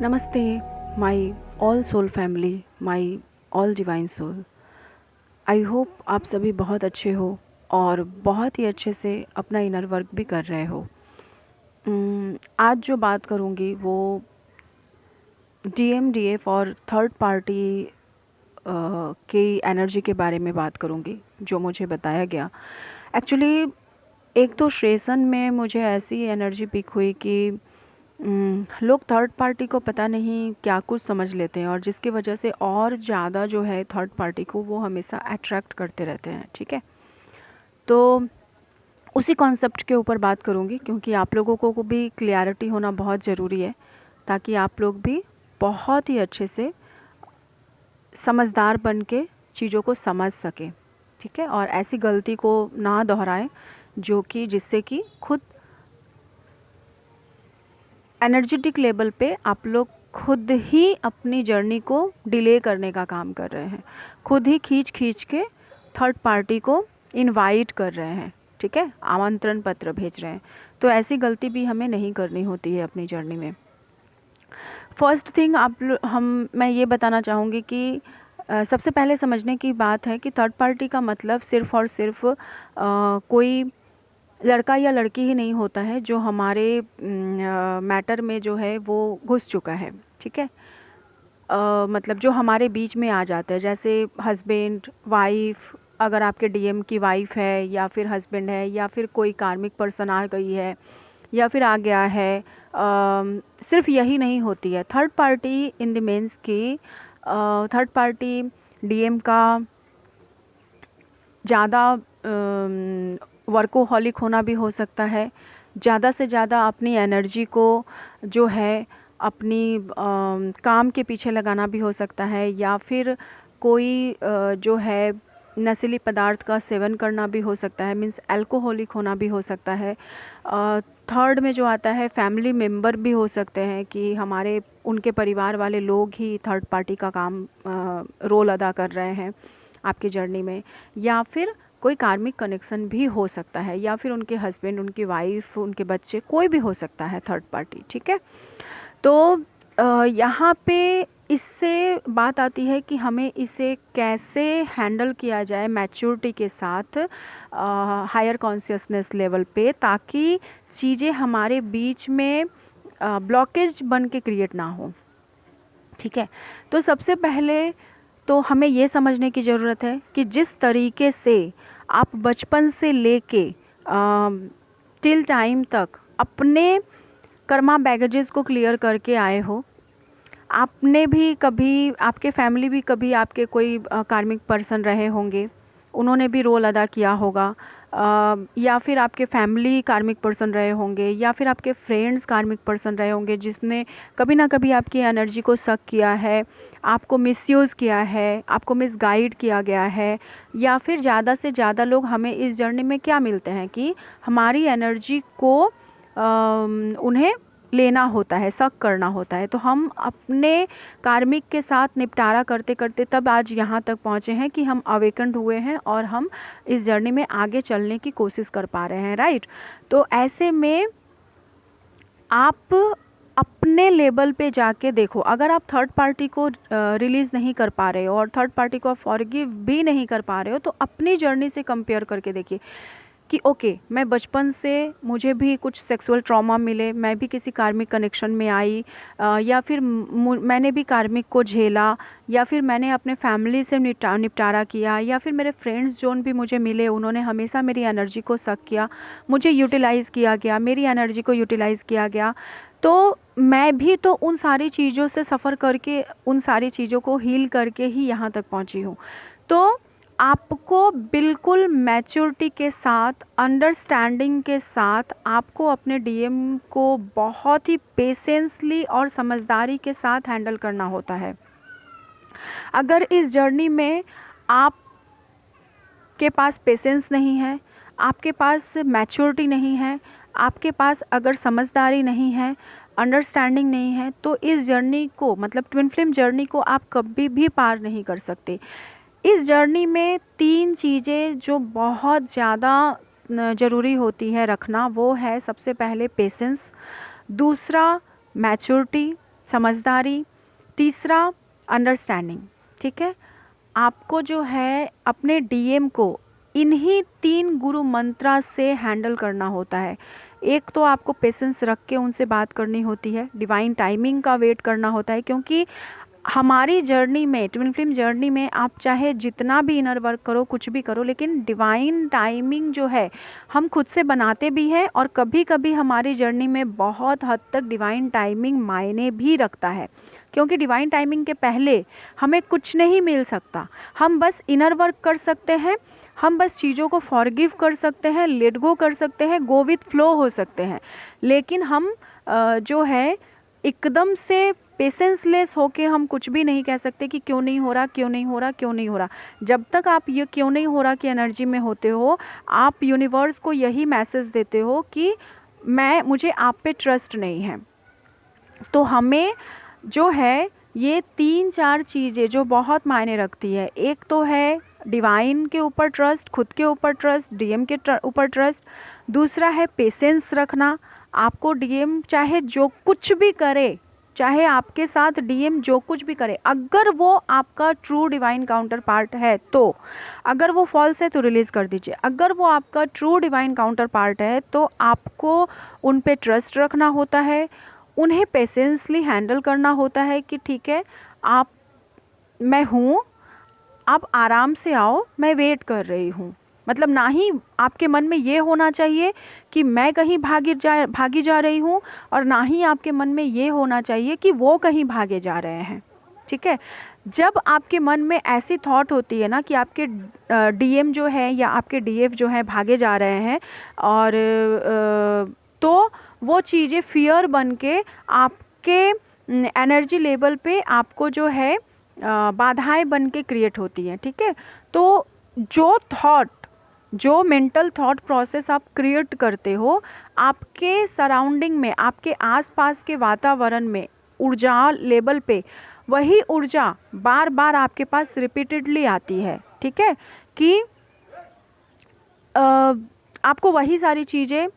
नमस्ते my all soul family, my all divine soul. I hope आप सभी बहुत अच्छे हो और बहुत ही अच्छे से अपना इनर वर्क भी कर रहे हो। आज जो बात करूँगी वो DMDF और थर्ड पार्टी की एनर्जी के बारे में बात करूँगी जो मुझे बताया गया। एक्चुअली एक तो सेशन में मुझे ऐसी एनर्जी पिक हुई कि लोग थर्ड पार्टी को पता नहीं क्या कुछ समझ लेते हैं और जिसकी वजह से और ज़्यादा जो है थर्ड पार्टी को वो हमेशा अट्रैक्ट करते रहते हैं। ठीक है, तो उसी कॉन्सेप्ट के ऊपर बात करूँगी क्योंकि आप लोगों को भी क्लियरिटी होना बहुत ज़रूरी है ताकि आप लोग भी बहुत ही अच्छे से समझदार बन के चीज़ों को समझ सकें। ठीक है, और ऐसी गलती को ना दोहराएं जो कि जिससे कि खुद एनर्जेटिक लेवल पे आप लोग खुद ही अपनी जर्नी को डिले करने का काम कर रहे हैं, खुद ही खींच के थर्ड पार्टी को इनवाइट कर रहे हैं। ठीक है, आमंत्रण पत्र भेज रहे हैं। तो ऐसी गलती भी हमें नहीं करनी होती है अपनी जर्नी में। फर्स्ट थिंग मैं ये बताना चाहूँगी कि सबसे पहले समझने की बात है कि थर्ड पार्टी का मतलब सिर्फ़ और सिर्फ कोई लड़का या लड़की ही नहीं होता है जो हमारे मैटर में जो है वो घुस चुका है। ठीक है, मतलब जो हमारे बीच में आ जाता है, जैसे हस्बैंड वाइफ, अगर आपके DM की वाइफ है या फिर हस्बैंड है या फिर कोई कार्मिक पर्सन आ गई है या फिर आ गया है। सिर्फ यही नहीं होती है third party in the means की थर्ड पार्टी DM का ज़्यादा वर्कोहॉलिक होना भी हो सकता है, ज़्यादा से ज़्यादा अपनी एनर्जी को जो है अपनी काम के पीछे लगाना भी हो सकता है, या फिर कोई जो है नशीली पदार्थ का सेवन करना भी हो सकता है, मीन्स अल्कोहलिक होना भी हो सकता है। थर्ड में जो आता है फैमिली मेम्बर भी हो सकते हैं कि हमारे उनके परिवार वाले लोग ही थर्ड पार्टी का काम रोल अदा कर रहे हैं आपकी जर्नी में, या फिर कोई कार्मिक कनेक्शन भी हो सकता है, या फिर उनके हस्बैंड, उनकी वाइफ, उनके बच्चे, कोई भी हो सकता है थर्ड पार्टी। ठीक है, तो यहाँ पे इससे बात आती है कि हमें इसे कैसे हैंडल किया जाए मैच्योरिटी के साथ हायर कॉन्शियसनेस लेवल पे, ताकि चीज़ें हमारे बीच में ब्लॉकेज बन के क्रिएट ना हो। ठीक है, तो सबसे पहले तो हमें ये समझने की ज़रूरत है कि जिस तरीके से आप बचपन से लेके टिल टाइम तक अपने कर्मा बैगेजेस को क्लियर करके आए हो, आपने भी कभी, आपके फैमिली भी कभी आपके कोई कार्मिक पर्सन रहे होंगे, उन्होंने भी रोल अदा किया होगा, या फिर आपके फैमिली कार्मिक पर्सन रहे होंगे, या फिर आपके फ्रेंड्स कार्मिक पर्सन रहे होंगे जिसने कभी ना कभी आपकी एनर्जी को सक किया है, आपको मिसयूज़ किया है, आपको मिसगाइड किया गया है। या फिर ज़्यादा से ज़्यादा लोग हमें इस जर्नी में क्या मिलते हैं कि हमारी एनर्जी को उन्हें लेना होता है, शक करना होता है। तो हम अपने कार्मिक के साथ निपटारा करते करते तब आज यहाँ तक पहुँचे हैं कि हम अवेकन्ड हुए हैं और हम इस जर्नी में आगे चलने की कोशिश कर पा रहे हैं, राइट। तो ऐसे में आप अपने लेवल पे जाके देखो, अगर आप थर्ड पार्टी को रिलीज़ नहीं कर पा रहे हो और थर्ड पार्टी को फॉरगिव भी नहीं कर पा रहे हो, तो अपनी जर्नी से कंपेयर करके देखिए कि ओके, मैं बचपन से मुझे भी कुछ सेक्सुअल ट्रॉमा मिले, मैं भी किसी कार्मिक कनेक्शन में आई, या फिर मैंने भी कार्मिक को झेला, या फिर मैंने अपने फैमिली से निपटारा किया, या फिर मेरे फ्रेंड्स जोन भी मुझे मिले, उन्होंने हमेशा मेरी एनर्जी को सक किया, मुझे यूटिलाइज़ किया गया, मेरी एनर्जी को यूटिलाइज़ किया गया। तो मैं भी तो उन सारी चीज़ों से सफ़र करके, उन सारी चीज़ों को हील करके ही यहाँ तक पहुँची हूँ। तो आपको बिल्कुल मैच्योरिटी के साथ, अंडरस्टैंडिंग के साथ आपको अपने DM को बहुत ही पेशेंसली और समझदारी के साथ हैंडल करना होता है। अगर इस जर्नी में आपके पास पेशेंस नहीं है, आपके पास मैच्योरिटी नहीं है, आपके पास अगर समझदारी नहीं है, अंडरस्टैंडिंग नहीं है, तो इस जर्नी को, मतलब ट्विन फ्लेम जर्नी को आप कभी भी पार नहीं कर सकते। इस जर्नी में 3 चीज़ें जो बहुत ज़्यादा ज़रूरी होती है रखना, वो है सबसे पहले पेशेंस, दूसरा मैच्योरिटी, समझदारी, तीसरा अंडरस्टैंडिंग। ठीक है, आपको जो है अपने डीएम को इन्हीं 3 गुरु मंत्रा से हैंडल करना होता है। एक तो आपको पेशेंस रख के उनसे बात करनी होती है, डिवाइन टाइमिंग का वेट करना होता है, क्योंकि हमारी जर्नी में, ट्विन फ्लेम जर्नी में, आप चाहे जितना भी इनर वर्क करो, कुछ भी करो, लेकिन डिवाइन टाइमिंग जो है हम खुद से बनाते भी हैं, और कभी कभी हमारी जर्नी में बहुत हद तक डिवाइन टाइमिंग मायने भी रखता है, क्योंकि डिवाइन टाइमिंग के पहले हमें कुछ नहीं मिल सकता। हम बस इनर वर्क कर सकते हैं, हम बस चीज़ों को फॉरगिव कर सकते हैं, लेट गो कर सकते हैं, गो विथ फ्लो हो सकते हैं, लेकिन हम जो है एकदम से पेशेंसलेस होके हम कुछ भी नहीं कह सकते कि क्यों नहीं हो रहा, क्यों नहीं हो रहा, क्यों नहीं हो रहा। जब तक आप ये क्यों नहीं हो रहा की एनर्जी में होते हो, आप यूनिवर्स को यही मैसेज देते हो कि मुझे आप पे ट्रस्ट नहीं है। तो हमें जो है ये 3-4 चीज़ें जो बहुत मायने रखती है, एक तो है डिवाइन के ऊपर ट्रस्ट, खुद के ऊपर ट्रस्ट, डीएम के ऊपर ट्रस्ट। दूसरा है पेशेंस रखना। आपको डीएम चाहे जो कुछ भी करे, चाहे आपके साथ डीएम जो कुछ भी करे, अगर वो आपका ट्रू डिवाइन काउंटर पार्ट है तो, अगर वो फॉल्स है तो रिलीज़ कर दीजिए। अगर वो आपका ट्रू डिवाइन काउंटर पार्ट है तो आपको उन पे ट्रस्ट रखना होता है, उन्हें पेशेंसली हैंडल करना होता है कि ठीक है, मैं हूँ, आप आराम से आओ, मैं वेट कर रही हूँ। मतलब ना ही आपके मन में ये होना चाहिए कि मैं कहीं भागी जा रही हूँ, और ना ही आपके मन में ये होना चाहिए कि वो कहीं भागे जा रहे हैं। ठीक है, जब आपके मन में ऐसी थॉट होती है ना कि आपके डीएम जो है या आपके डीएफ जो है भागे जा रहे हैं, और तो वो चीज़ें फियर बन के आपके एनर्जी लेवल पे आपको जो है बाधाएं बन के क्रिएट होती हैं। ठीक है, तो जो मेंटल थॉट प्रोसेस आप क्रिएट करते हो, आपके सराउंडिंग में, आपके आसपास के वातावरण में, ऊर्जा लेवल पे वही ऊर्जा बार बार आपके पास रिपीटेडली आती है। ठीक है, कि आपको वही सारी चीज़ें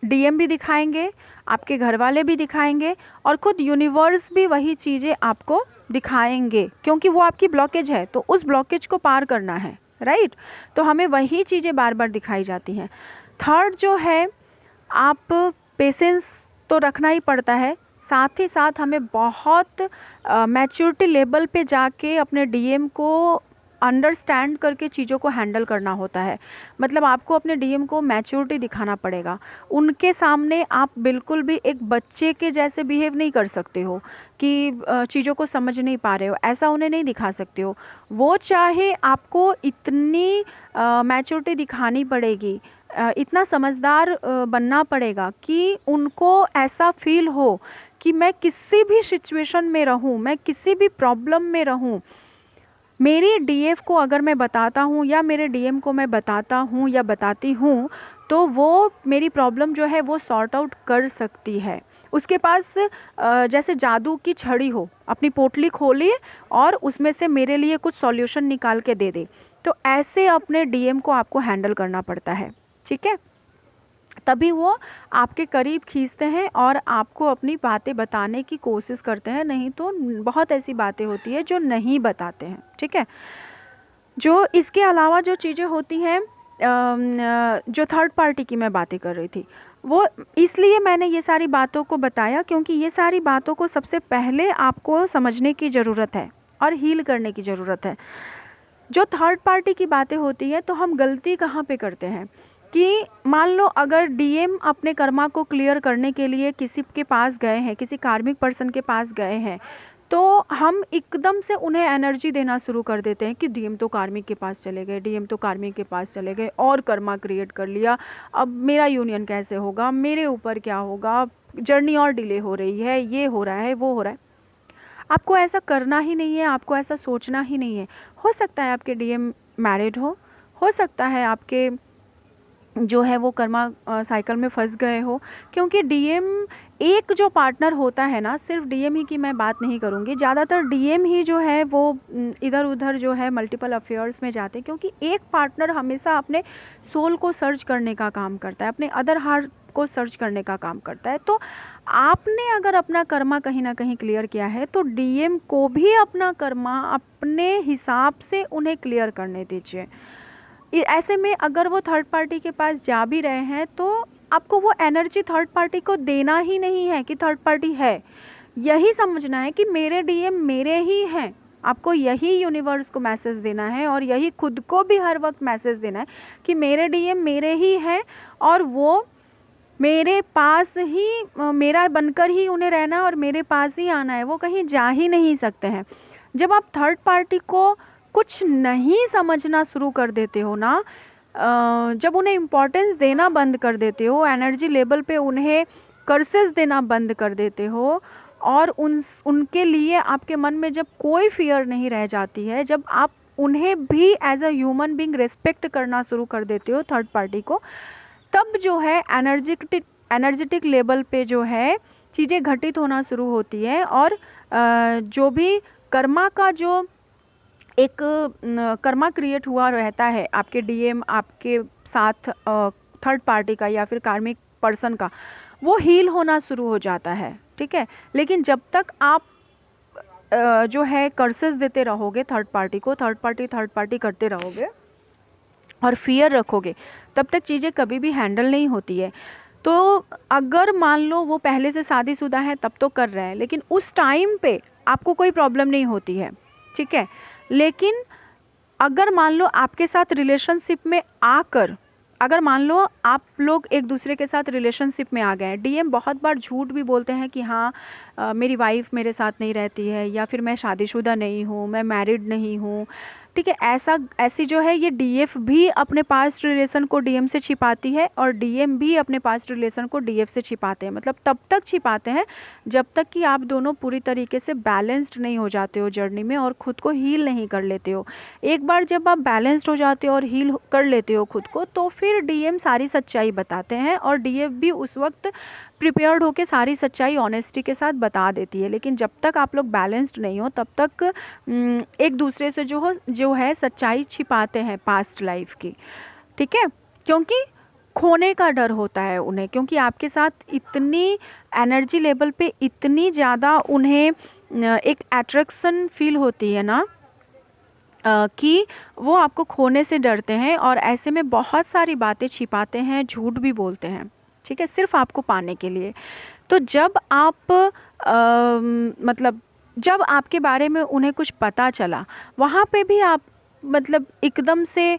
डीएम भी दिखाएंगे, आपके घर वाले भी दिखाएंगे, और खुद यूनिवर्स भी वही चीज़ें आपको दिखाएंगे, क्योंकि वो आपकी ब्लॉकेज है, तो उस ब्लॉकेज को पार करना है। राइट, तो हमें वही चीज़ें बार बार दिखाई जाती हैं। थर्ड जो है, आप पेशेंस तो रखना ही पड़ता है, साथ ही साथ हमें बहुत मैच्योरिटी लेवल पे जाके अपने डीएम को अंडरस्टैंड करके चीज़ों को हैंडल करना होता है। मतलब आपको अपने डीएम को मैच्योरिटी दिखाना पड़ेगा। उनके सामने आप बिल्कुल भी एक बच्चे के जैसे बिहेव नहीं कर सकते हो कि चीज़ों को समझ नहीं पा रहे हो, ऐसा उन्हें नहीं दिखा सकते हो। वो चाहे आपको इतनी मैच्योरिटी दिखानी पड़ेगी, इतना समझदार बनना पड़ेगा कि उनको ऐसा फील हो कि मैं किसी भी सिचुएशन में रहूं, मैं किसी भी प्रॉब्लम में रहूं, मेरी डीएफ को अगर मैं बताता हूँ या मेरे डीएम को मैं बताता हूँ या बताती हूँ, तो वो मेरी प्रॉब्लम जो है वो सॉर्ट आउट कर सकती है। उसके पास जैसे जादू की छड़ी हो, अपनी पोटली खोलिए और उसमें से मेरे लिए कुछ सॉल्यूशन निकाल के दे दे। तो ऐसे अपने डीएम को आपको हैंडल करना पड़ता है। ठीक है, तभी वो आपके करीब खींचते हैं और आपको अपनी बातें बताने की कोशिश करते हैं। नहीं तो बहुत ऐसी बातें होती है जो नहीं बताते हैं। ठीक है, जो इसके अलावा जो चीज़ें होती हैं, जो थर्ड पार्टी की मैं बातें कर रही थी, वो इसलिए मैंने ये सारी बातों को बताया क्योंकि ये सारी बातों को सबसे पहले आपको समझने की ज़रूरत है और हील करने की ज़रूरत है। जो थर्ड पार्टी की बातें होती है, तो हम गलती कहाँ पे करते हैं कि मान लो अगर डीएम अपने कर्मा को क्लियर करने के लिए किसी के पास गए हैं, किसी कार्मिक पर्सन के पास गए हैं, तो हम एकदम से उन्हें एनर्जी देना शुरू कर देते हैं कि डीएम तो कार्मिक के पास चले गए, डीएम तो कार्मिक के पास चले गए और कर्मा क्रिएट कर लिया, अब मेरा यूनियन कैसे होगा, मेरे ऊपर क्या होगा, जर्नी और डिले हो रही है, ये हो रहा है, वो हो रहा है। आपको ऐसा करना ही नहीं है, आपको ऐसा सोचना ही नहीं है। हो सकता है आपके डीएम मैरिड हो सकता है आपके जो है वो कर्मा साइकिल में फंस गए हो, क्योंकि डीएम एक जो पार्टनर होता है ना, सिर्फ डीएम ही की मैं बात नहीं करूँगी, ज़्यादातर डीएम ही जो है वो इधर उधर जो है मल्टीपल अफेयर्स में जाते हैं, क्योंकि एक पार्टनर हमेशा अपने सोल को सर्च करने का काम करता है, अपने अदर हार्ट को सर्च करने का काम करता है। तो आपने अगर अपना कर्मा कहीं ना कहीं क्लियर किया है तो डीएम को भी अपना कर्मा अपने हिसाब से उन्हें क्लियर करने दीजिए। ऐसे में अगर वो थर्ड पार्टी के पास जा भी रहे हैं तो आपको वो एनर्जी थर्ड पार्टी को देना ही नहीं है कि थर्ड पार्टी है, यही समझना है कि मेरे डीएम मेरे ही हैं। आपको यही यूनिवर्स को मैसेज देना है और यही खुद को भी हर वक्त मैसेज देना है कि मेरे डीएम मेरे ही हैं और वो मेरे पास ही मेरा बनकर ही उन्हें रहना है और मेरे पास ही आना है, वो कहीं जा ही नहीं सकते हैं। जब आप थर्ड पार्टी को कुछ नहीं समझना शुरू कर देते हो ना, जब उन्हें इम्पोर्टेंस देना बंद कर देते हो, एनर्जी लेवल पे उन्हें कर्सेस देना बंद कर देते हो और उनके लिए आपके मन में जब कोई फियर नहीं रह जाती है, जब आप उन्हें भी as a human being respect करना शुरू कर देते हो थर्ड पार्टी को, तब जो है एनर्जेटिक लेवल पे जो है चीज़ें घटित होना शुरू होती है और जो भी कर्मा का जो एक कर्मा क्रिएट हुआ रहता है आपके डीएम आपके साथ थर्ड पार्टी का या फिर कार्मिक पर्सन का, वो हील होना शुरू हो जाता है। ठीक है, लेकिन जब तक आप जो है कर्सेस देते रहोगे थर्ड पार्टी को, थर्ड पार्टी करते रहोगे और फियर रखोगे, तब तक चीज़ें कभी भी हैंडल नहीं होती है। तो अगर मान लो वो पहले से शादीशुदा है तब तो कर रहे हैं, लेकिन उस टाइम पे आपको कोई प्रॉब्लम नहीं होती है। ठीक है, लेकिन अगर मान लो आपके साथ रिलेशनशिप में आकर, अगर मान लो आप लोग एक दूसरे के साथ रिलेशनशिप में आ गए हैं, डीएम बहुत बार झूठ भी बोलते हैं कि हाँ मेरी वाइफ मेरे साथ नहीं रहती है या फिर मैं शादीशुदा नहीं हूँ, मैं मैरिड नहीं हूँ। ठीक है, ऐसी जो है ये डीएफ भी अपने पास्ट रिलेशन को डीएम से छिपाती है और डीएम भी अपने पास्ट रिलेशन को डीएफ से छिपाते हैं। मतलब तब तक छिपाते हैं जब तक कि आप दोनों पूरी तरीके से बैलेंस्ड नहीं हो जाते हो जर्नी में और ख़ुद को हील नहीं कर लेते हो। एक बार जब आप बैलेंस्ड हो जाते हो और हील कर लेते हो खुद को, तो फिर डीएम सारी सच्चाई बताते हैं और डीएफ भी उस वक्त प्रिपेयर्ड होकर सारी सच्चाई ऑनेस्टी के साथ बता देती है। लेकिन जब तक आप लोग बैलेंस्ड नहीं हो तब तक एक दूसरे से जो है सच्चाई छिपाते हैं पास्ट लाइफ की। ठीक है, क्योंकि खोने का डर होता है उन्हें, क्योंकि आपके साथ इतनी एनर्जी लेवल पे इतनी ज़्यादा उन्हें एक अट्रैक्शन फील होती है ना कि वो आपको खोने से डरते हैं और ऐसे में बहुत सारी बातें छिपाते हैं, झूठ भी बोलते हैं। ठीक है, सिर्फ आपको पाने के लिए। तो जब आप मतलब जब आपके बारे में उन्हें कुछ पता चला, वहाँ पे भी आप मतलब एकदम से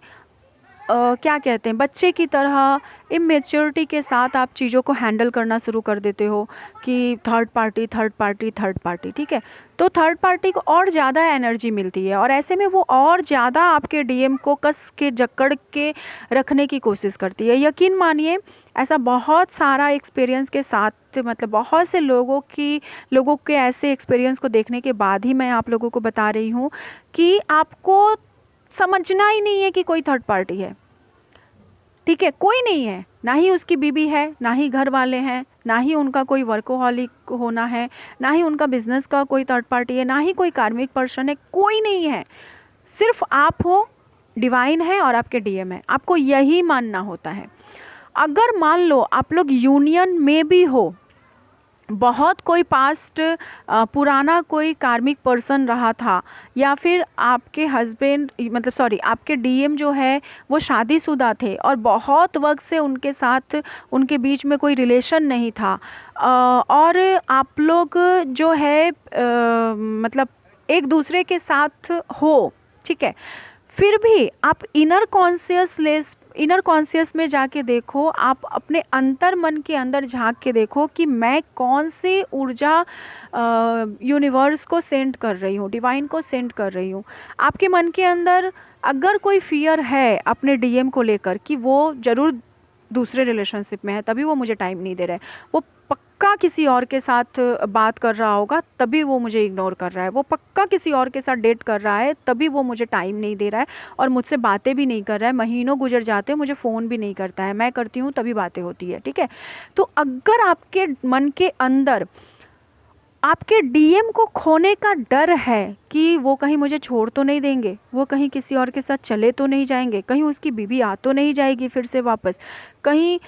क्या कहते हैं, बच्चे की तरह इमेच्योरिटी के साथ आप चीज़ों को हैंडल करना शुरू कर देते हो कि थर्ड पार्टी। ठीक है, तो थर्ड पार्टी को और ज़्यादा एनर्जी मिलती है और ऐसे में वो और ज़्यादा आपके डीएम को कस के जकड़ के रखने की कोशिश करती है। यकीन मानिए, ऐसा बहुत सारा एक्सपीरियंस के साथ, मतलब बहुत से लोगों के ऐसे एक्सपीरियंस को देखने के बाद ही मैं आप लोगों को बता रही हूँ कि आपको समझना ही नहीं है कि कोई थर्ड पार्टी है। ठीक है, कोई नहीं है, ना ही उसकी बीबी है, ना ही घर वाले हैं, ना ही उनका कोई वर्कोहॉलिक होना है, ना ही उनका बिजनेस का कोई थर्ड पार्टी है, ना ही कोई कार्मिक पर्सन है, कोई नहीं है। सिर्फ आप हो, डिवाइन है और आपके डीएम है। आपको यही मानना होता है। अगर मान लो आप लोग यूनियन में भी हो, बहुत कोई पास्ट पुराना कोई कार्मिक पर्सन रहा था या फिर आपके हस्बैंड मतलब सॉरी आपके डीएम जो है वो शादीशुदा थे और बहुत वक्त से उनके साथ उनके बीच में कोई रिलेशन नहीं था और आप लोग जो है मतलब एक दूसरे के साथ हो। ठीक है, फिर भी आप इनर कॉन्शियस में जाके देखो, आप अपने अंतर मन के अंदर झांक के देखो कि मैं कौन सी ऊर्जा यूनिवर्स को सेंड कर रही हूँ, डिवाइन को सेंड कर रही हूँ। आपके मन के अंदर अगर कोई फियर है अपने डीएम को लेकर कि वो ज़रूर दूसरे रिलेशनशिप में है तभी वो मुझे टाइम नहीं दे रहा है, वो पक्का किसी और के साथ बात कर रहा होगा तभी वो मुझे इग्नोर कर रहा है, वो पक्का किसी और के साथ डेट कर रहा है तभी वो मुझे टाइम नहीं दे रहा है और मुझसे बातें भी नहीं कर रहा है। महीनों गुजर जाते हैं, मुझे फ़ोन भी नहीं करता है, मैं करती हूँ तभी बातें होती है, ठीक है। तो अगर आपके मन के अंदर आपके डीएम को खोने का डर है कि वो कहीं मुझे छोड़ तो नहीं देंगे, वो कहीं किसी और के साथ चले तो नहीं जाएंगे, कहीं उसकी बीवी आ तो नहीं जाएगी फिर से वापस, कहीं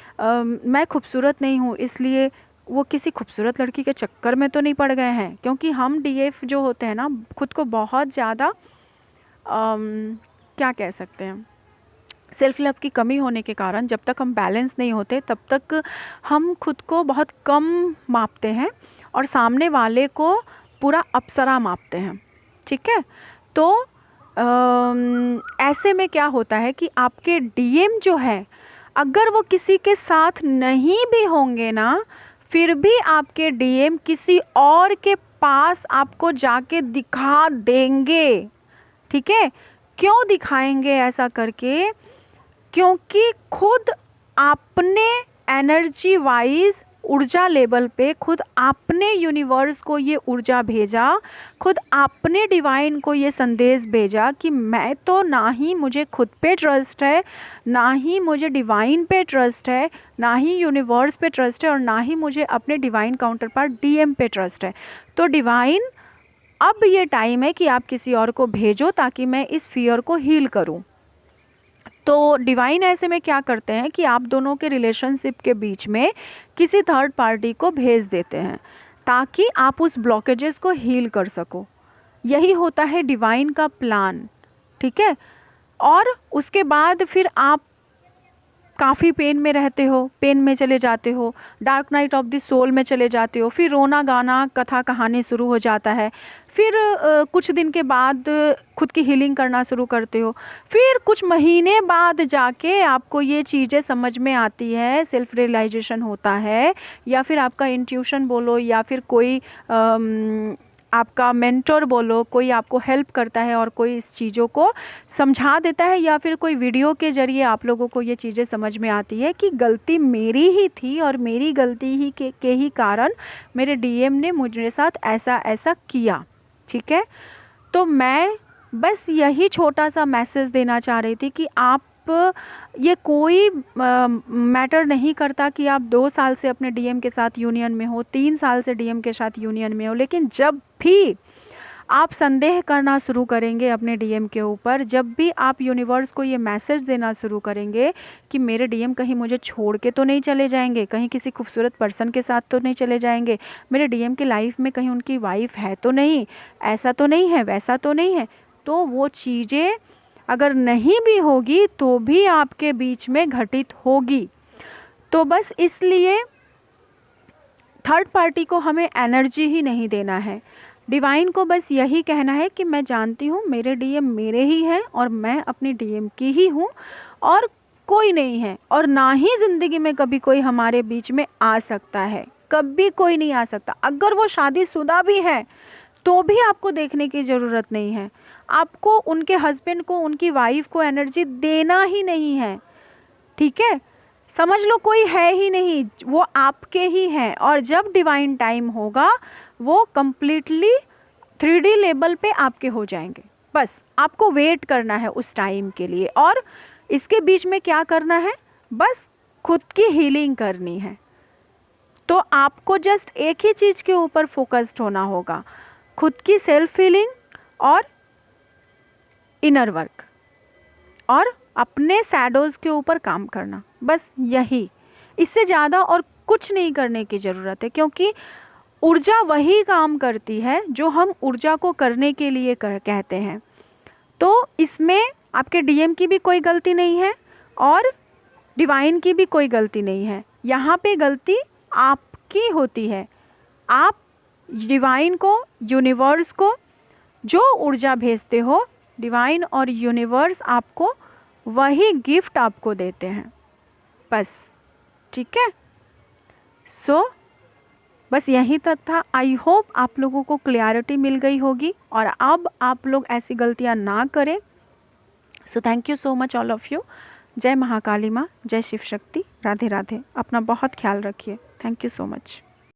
मैं खूबसूरत नहीं हूँ इसलिए वो किसी खूबसूरत लड़की के चक्कर में तो नहीं पड़ गए हैं। क्योंकि हम डीएफ जो होते हैं ना, खुद को बहुत ज़्यादा क्या कह सकते हैं, सेल्फ लव की कमी होने के कारण जब तक हम बैलेंस नहीं होते तब तक हम खुद को बहुत कम मापते हैं और सामने वाले को पूरा अप्सरा मापते हैं, ठीक है। तो ऐसे में क्या होता है कि आपके डीएम जो है अगर वो किसी के साथ नहीं भी होंगे ना, फिर भी आपके डीएम किसी और के पास आपको जाके दिखा देंगे, ठीक है। क्यों दिखाएंगे ऐसा करके? क्योंकि खुद आपने एनर्जी वाइज ऊर्जा लेवल पे खुद आपने यूनिवर्स को ये ऊर्जा भेजा, खुद आपने डिवाइन को ये संदेश भेजा कि मैं तो ना ही मुझे खुद पे ट्रस्ट है, ना ही मुझे डिवाइन पे ट्रस्ट है, ना ही यूनिवर्स पे ट्रस्ट है और ना ही मुझे अपने डिवाइन काउंटर पार्ट डीएम पे ट्रस्ट है। तो डिवाइन अब ये टाइम है कि आप किसी और को भेजो ताकि मैं इस फियर को हील करूं। तो डिवाइन ऐसे में क्या करते हैं कि आप दोनों के रिलेशनशिप के बीच में किसी थर्ड पार्टी को भेज देते हैं ताकि आप उस ब्लॉकेजेस को हील कर सको। यही होता है डिवाइन का प्लान, ठीक है। और उसके बाद फिर आप काफ़ी पेन में रहते हो, पेन में चले जाते हो, dark night of the soul में चले जाते हो, फिर रोना गाना कथा कहानी शुरू हो जाता है, फिर कुछ दिन के बाद खुद की हीलिंग करना शुरू करते हो, फिर कुछ महीने बाद जाके आपको ये चीज़ें समझ में आती है, सेल्फ रियलाइजेशन होता है, या फिर आपका इंट्यूशन बोलो या फिर कोई आपका मेंटर बोलो, कोई आपको हेल्प करता है और कोई इस चीज़ों को समझा देता है, या फिर कोई वीडियो के ज़रिए आप लोगों को ये चीज़ें समझ में आती है कि गलती मेरी ही थी और मेरी गलती ही के ही कारण मेरे डीएम ने मुझे साथ ऐसा ऐसा किया, ठीक है। तो मैं बस यही छोटा सा मैसेज देना चाह रही थी कि आप ये कोई मैटर नहीं करता कि आप 2 साल से अपने डीएम के साथ यूनियन में हो, 3 साल से डीएम के साथ यूनियन में हो, लेकिन जब भी आप संदेह करना शुरू करेंगे अपने डीएम के ऊपर, जब भी आप यूनिवर्स को ये मैसेज देना शुरू करेंगे कि मेरे डीएम कहीं मुझे छोड़ के तो नहीं चले जाएंगे, कहीं किसी खूबसूरत पर्सन के साथ तो नहीं चले जाएंगे, मेरे डीएम की लाइफ में कहीं उनकी वाइफ है तो नहीं, ऐसा तो नहीं है, वैसा तो नहीं है, तो वो चीज़ें अगर नहीं भी होगी तो भी आपके बीच में घटित होगी। तो बस इसलिए थर्ड पार्टी को हमें एनर्जी ही नहीं देना है। डिवाइन को बस यही कहना है कि मैं जानती हूँ मेरे डीएम मेरे ही हैं और मैं अपनी डीएम की ही हूँ और कोई नहीं है, और ना ही ज़िंदगी में कभी कोई हमारे बीच में आ सकता है, कभी कोई नहीं आ सकता। अगर वो शादीशुदा भी है तो भी आपको देखने की ज़रूरत नहीं है, आपको उनके हस्बैंड को, उनकी वाइफ को एनर्जी देना ही नहीं है, ठीक है। समझ लो कोई है ही नहीं, वो आपके ही हैं, और जब डिवाइन टाइम होगा वो कम्प्लीटली 3D लेवल पे आपके हो जाएंगे। बस आपको वेट करना है उस टाइम के लिए, और इसके बीच में क्या करना है, बस खुद की हीलिंग करनी है। तो आपको जस्ट एक ही चीज़ के ऊपर फोकस्ड होना होगा, खुद की सेल्फ हीलिंग और इनर वर्क और अपने शैडोज़ के ऊपर काम करना, बस यही। इससे ज़्यादा और कुछ नहीं करने की ज़रूरत है, क्योंकि ऊर्जा वही काम करती है जो हम ऊर्जा को करने के लिए कहते हैं। तो इसमें आपके डीएम की भी कोई गलती नहीं है और डिवाइन की भी कोई गलती नहीं है, यहाँ पे गलती आपकी होती है। आप डिवाइन को, यूनिवर्स को जो ऊर्जा भेजते हो, डिवाइन और यूनिवर्स आपको वही गिफ्ट आपको देते हैं, बस, ठीक है। सो बस यही तक था। आई होप आप लोगों को क्लैरिटी मिल गई होगी और अब आप लोग ऐसी गलतियां ना करें। So thank you so much all of you. जय महाकाली माँ, जय शिव शक्ति, राधे राधे। अपना बहुत ख्याल रखिए। Thank you so much.